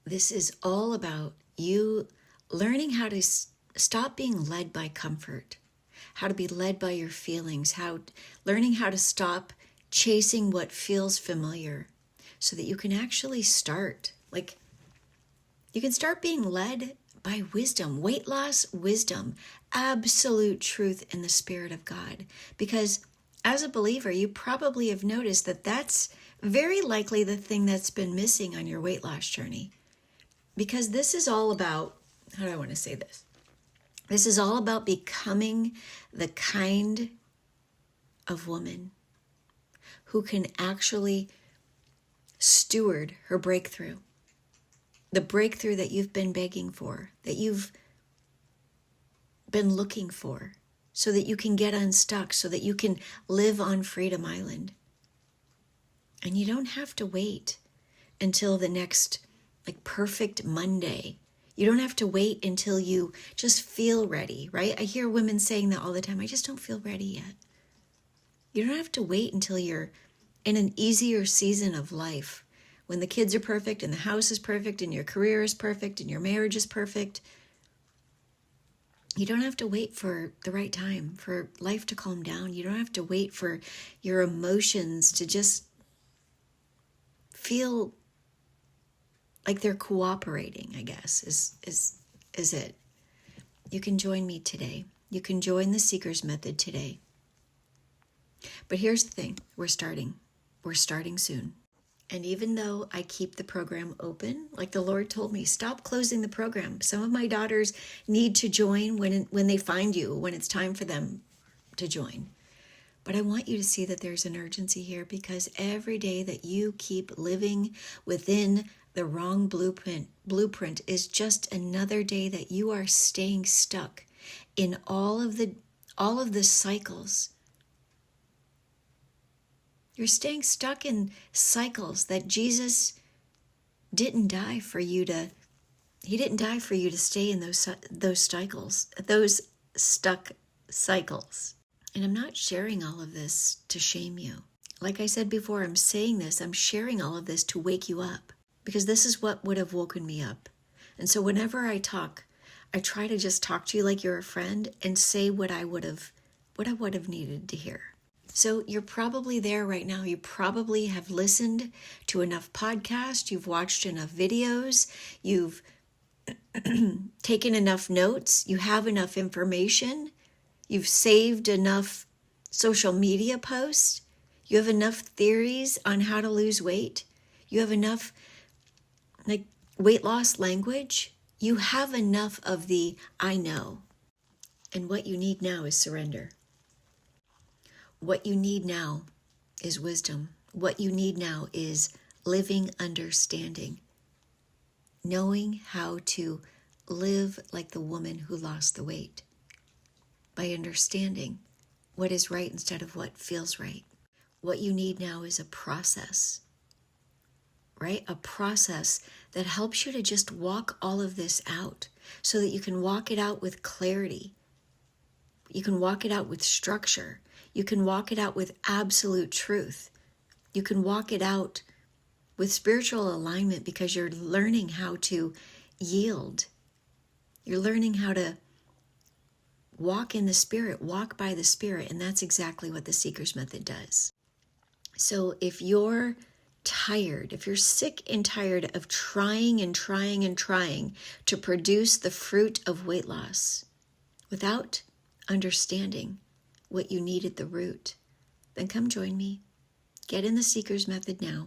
This is all about you learning how to stop being led by comfort, how to be led by your feelings, learning how to stop chasing what feels familiar so that you can actually start, you can start being led by wisdom, weight loss wisdom, absolute truth in the Spirit of God. Because as a believer, you probably have noticed that that's very likely the thing that's been missing on your weight loss journey. Because this is all about, how do I want to say this? This is all about becoming the kind of woman who can actually steward her breakthrough. The breakthrough that you've been begging for, that you've been looking for, so that you can get unstuck, so that you can live on Freedom Island. And you don't have to wait until the next perfect Monday. You don't have to wait until you just feel ready, right? I hear women saying that all the time. I just don't feel ready yet. You don't have to wait until you're in an easier season of life, when the kids are perfect and the house is perfect and your career is perfect and your marriage is perfect. You don't have to wait for the right time for life to calm down. You don't have to wait for your emotions to just feel like they're cooperating, I guess, is it. You can join me today. You can join the Seeker's Method today. But here's the thing, we're starting soon. And even though I keep the program open, like the Lord told me, stop closing the program. Some of my daughters need to join when they find you, when it's time for them to join. But I want you to see that there's an urgency here, because every day that you keep living within the wrong blueprint is just another day that you are staying stuck in all of the cycles. You're staying stuck in cycles that Jesus didn't die for you to. He didn't die for you to stay in those cycles, those stuck cycles. And I'm not sharing all of this to shame you. Like I said before, I'm sharing all of this to wake you up, because this is what would have woken me up. And so whenever I talk, I try to just talk to you like you're a friend and say what I would have needed to hear. So you're probably there right now. You probably have listened to enough podcasts. You've watched enough videos. You've taken enough notes. You have enough information. You've saved enough social media posts. You have enough theories on how to lose weight. You have enough weight loss language. You have enough of the I know. And what you need now is surrender. What you need now is wisdom. What you need now is living understanding. Knowing how to live like the woman who lost the weight. By understanding what is right instead of what feels right. What you need now is a process. Right? A process that helps you to just walk all of this out so that you can walk it out with clarity. You can walk it out with structure. You can walk it out with absolute truth. You can walk it out with spiritual alignment, because you're learning how to yield. You're learning how to walk in the Spirit, walk by the Spirit, and that's exactly what the Seeker's Method does. So if you're tired, if you're sick and tired of trying and trying and trying to produce the fruit of weight loss without understanding what you need at the root, then come join me. Get in the Seeker's Method now.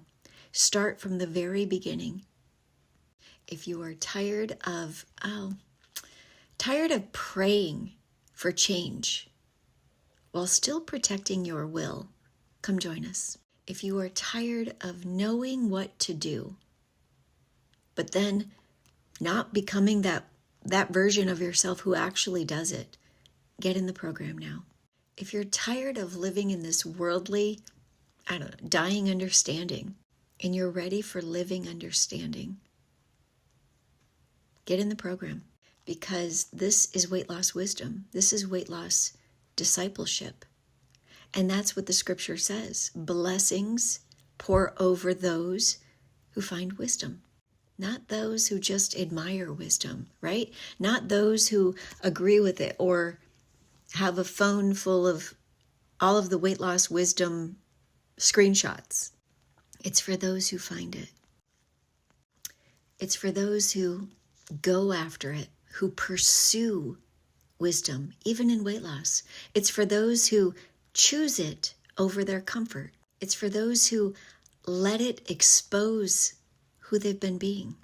Start from the very beginning. If you are tired of praying for change while still protecting your will, come join us. If you are tired of knowing what to do, but then not becoming that version of yourself who actually does it, get in the program now. If you're tired of living in this worldly, dying understanding, and you're ready for living understanding, get in the program, because this is weight loss wisdom. This is weight loss discipleship. And that's what the scripture says. Blessings pour over those who find wisdom. not those who just admire wisdom, right? Not those who agree with it or have a phone full of all of the weight loss wisdom screenshots. It's for those who find it. It's for those who go after it, who pursue wisdom, even in weight loss. It's for those who choose it over their comfort. It's for those who let it expose who they've been being,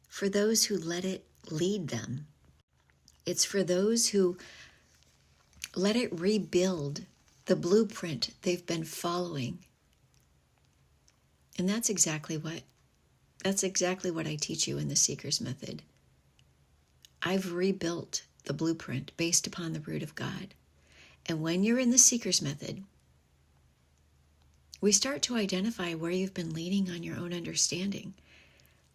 for those who let it lead them. It's for those who let it rebuild the blueprint they've been following. And that's exactly what I teach you in the Seeker's Method. I've rebuilt the blueprint based upon the root of God. And when you're in the Seeker's Method, we start to identify where you've been leaning on your own understanding.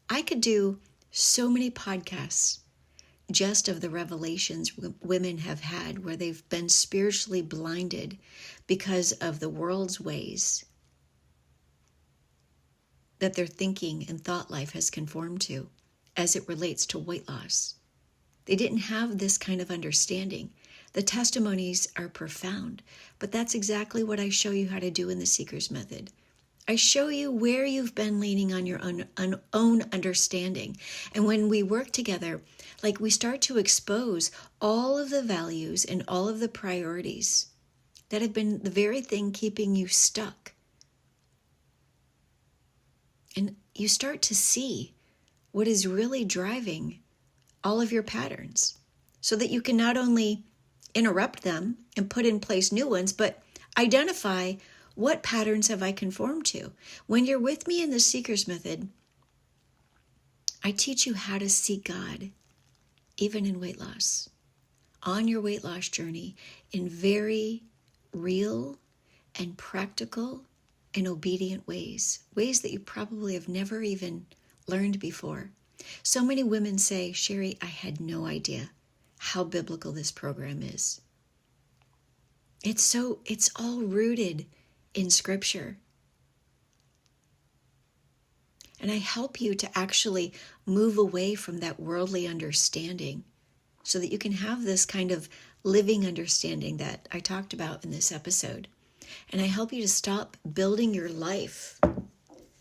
I could do so many podcasts just of the revelations women have had where they've been spiritually blinded because of the world's ways that their thinking and thought life has conformed to as it relates to weight loss. They didn't have this kind of understanding. The testimonies are profound, but that's exactly what I show you how to do in the Seeker's Method. I show you where you've been leaning on your own understanding. And when we work together, we start to expose all of the values and all of the priorities that have been the very thing keeping you stuck. And you start to see what is really driving all of your patterns so that you can not only interrupt them and put in place new ones, but identify what patterns have I conformed to. When you're with me in the Seeker's Method, I teach you how to seek God, even in weight loss, on your weight loss journey, in very real and practical and obedient ways that you probably have never even learned before. So many women say, Sherrie, I had no idea how biblical this program is. It's all rooted in Scripture. And I help you to actually move away from that worldly understanding so that you can have this kind of living understanding that I talked about in this episode. And I help you to stop building your life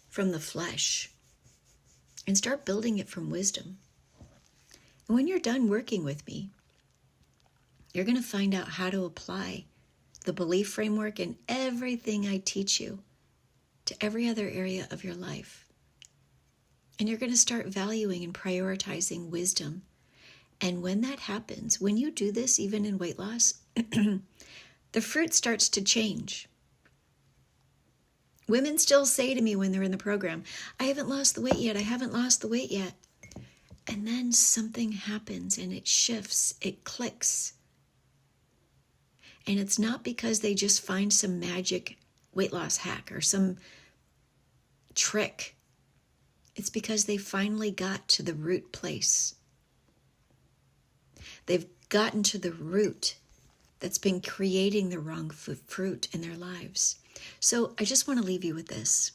from the flesh and start building it from wisdom. And when you're done working with me, you're going to find out how to apply the belief framework and everything I teach you to every other area of your life. And you're going to start valuing and prioritizing wisdom. And when that happens, when you do this, even in weight loss, the fruit starts to change. Women still say to me when they're in the program, I haven't lost the weight yet. I haven't lost the weight yet. And then something happens and it shifts, it clicks. And it's not because they just find some magic weight loss hack or some trick. It's because they finally got to the root place. They've gotten to the root that's been creating the wrong fruit in their lives. So I just want to leave you with this.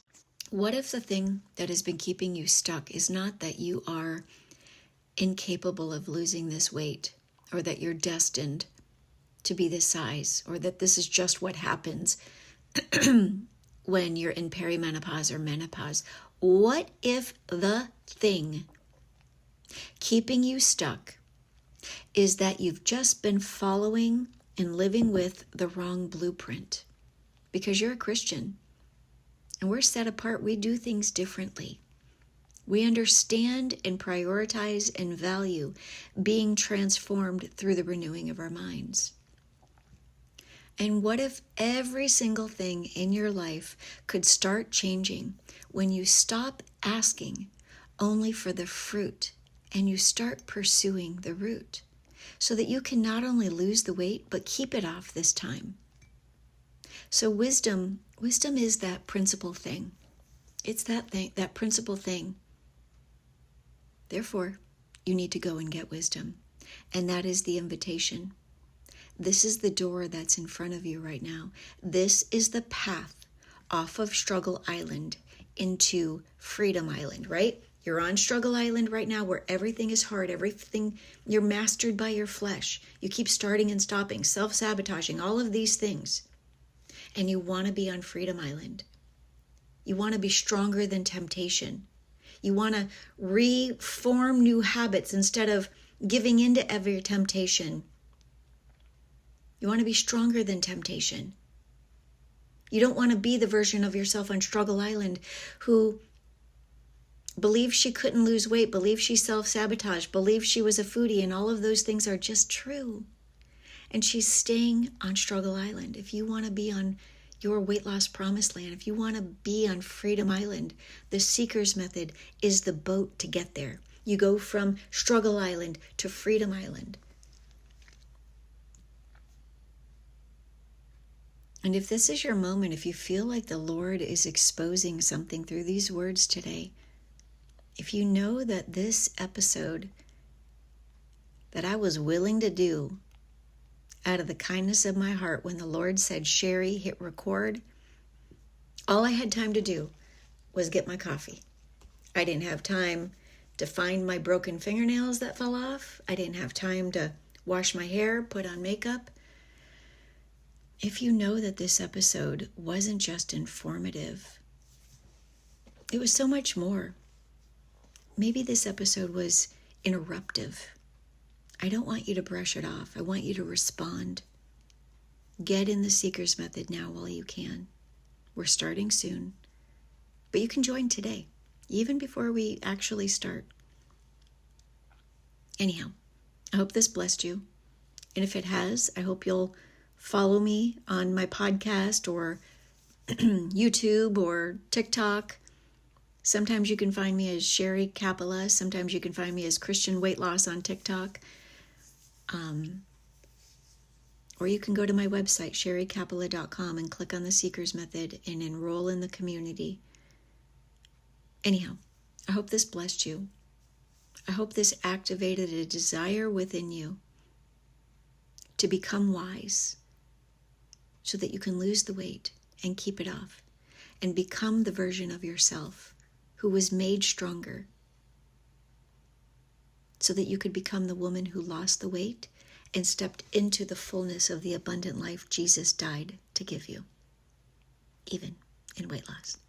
What if the thing that has been keeping you stuck is not that you are incapable of losing this weight, or that you're destined to be this size, or that this is just what happens when you're in perimenopause or menopause? What if the thing keeping you stuck is that you've just been following and living with the wrong blueprint? Because you're a Christian and we're set apart. We do things differently. We understand and prioritize and value being transformed through the renewing of our minds. And what if every single thing in your life could start changing when you stop asking only for the fruit and you start pursuing the root, so that you can not only lose the weight, but keep it off this time? So wisdom is that principal thing. It's that thing, that principal thing. Therefore, you need to go and get wisdom. And that is the invitation. This is the door that's in front of you right now. This is the path off of Struggle Island into Freedom Island, right? You're on struggle island right now where everything is hard, everything, you're mastered by your flesh. You keep starting and stopping, self-sabotaging, all of these things. And you want to be on freedom island. You want to be stronger than temptation. You want to reform new habits instead of giving in to every temptation. You want to be stronger than temptation. You don't want to be the version of yourself on Struggle Island who believed she couldn't lose weight, believed she self-sabotaged, believed she was a foodie, and all of those things are just true. And she's staying on Struggle Island. If you want to be on your weight loss promised land, if you want to be on Freedom Island, the Seeker's Method is the boat to get there. You go from Struggle Island to Freedom Island. And if this is your moment, if you feel like the Lord is exposing something through these words today, if you know that this episode that I was willing to do out of the kindness of my heart when the Lord said, Sherrie, hit record, all I had time to do was get my coffee. I didn't have time to find my broken fingernails that fell off. I didn't have time to wash my hair, put on makeup. If you know that this episode wasn't just informative, it was so much more. Maybe this episode was interruptive. I don't want you to brush it off. I want you to respond. Get in the Seeker's Method now while you can. We're starting soon, but you can join today, even before we actually start. Anyhow, I hope this blessed you. And if it has, I hope you'll follow me on my podcast or YouTube or TikTok. Sometimes you can find me as Sherrie Kapala. Sometimes you can find me as Christian Weight Loss on TikTok. Or you can go to my website, sherriekapala.com, and click on the Seeker's Method and enroll in the community. Anyhow, I hope this blessed you. I hope this activated a desire within you to become wise so that you can lose the weight and keep it off and become the version of yourself who was made stronger so that you could become the woman who lost the weight and stepped into the fullness of the abundant life Jesus died to give you, even in weight loss.